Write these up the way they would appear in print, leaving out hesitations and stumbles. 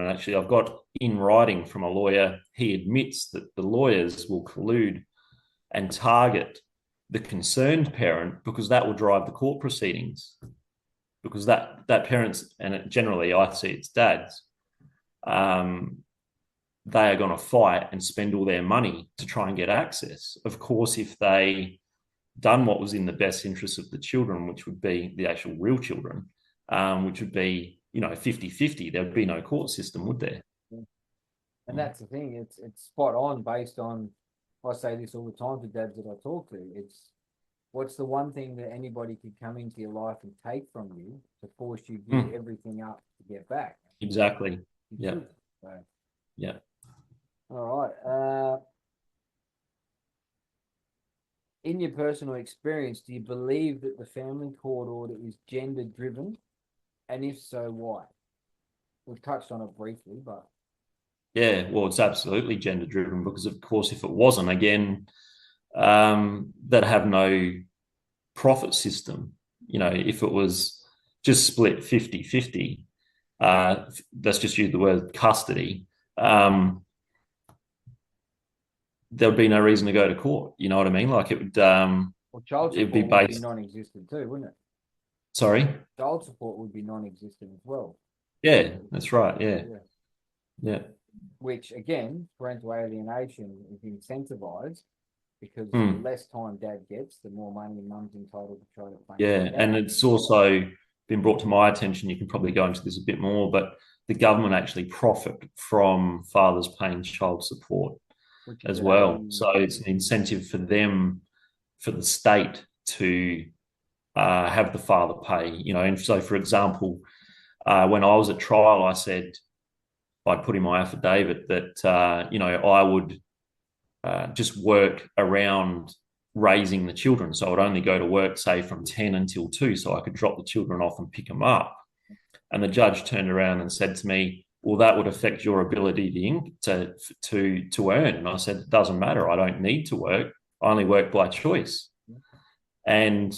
And actually, I've got in writing from a lawyer, he admits that the lawyers will collude and target the concerned parent because that will drive the court proceedings. Because that parents, and generally I see it's dads, um, they are going to fight and spend all their money to try and get access. Of course, if they done what was in the best interest of the children, which would be the actual real children, which would be, 50-50, there would be no court system, would there? And that's the thing. It's spot on based on. I say this all the time to dads that I talk to. It's what's the one thing that anybody could come into your life and take from you to force you to give everything up to get back? Exactly. Yeah. So, Yeah. all right. In your personal experience, do you believe that the family court order is gender driven? And if so, why? We've touched on it briefly, but Yeah, well, it's absolutely gender driven because, of course, if it wasn't, again, they'd have no profit system. If it was just split 50-50, let's just use the word custody, there would be no reason to go to court. You know what I mean? Like well, child it would be support would be based. non-existent too, wouldn't it? Sorry. Child support would be non-existent as well. Yeah, that's right. Yeah, Yeah. yeah. Which again, parental alienation is incentivized because the Mm. less time dad gets, the more money mum's entitled to try to claim Yeah, it and out. it's also been brought to my attention. You can probably go into this a bit more, but the government actually profit from fathers paying child support Which is as well. a So it's an incentive for them, for the state to have the father pay. And so, for example, when I was at trial, I said I'd put in my affidavit that I would just work around raising the children. So I would only go to work, say, from 10 until 2, so I could drop the children off and pick them up. And the judge turned around and said to me, well, that would affect your ability to earn. And I said, it doesn't matter. I don't need to work. I only work by choice. And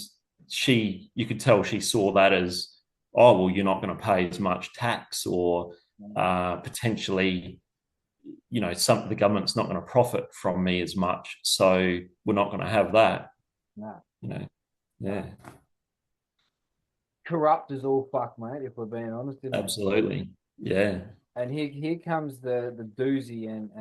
you could tell she saw that as, oh, well, you're not going to pay as much tax, or potentially, the government's not going to profit from me as much. So we're not going to have that, no. Yeah. Corrupt as all fuck, mate, if we're being honest, isn't it? Absolutely. Yeah. And here comes the doozy and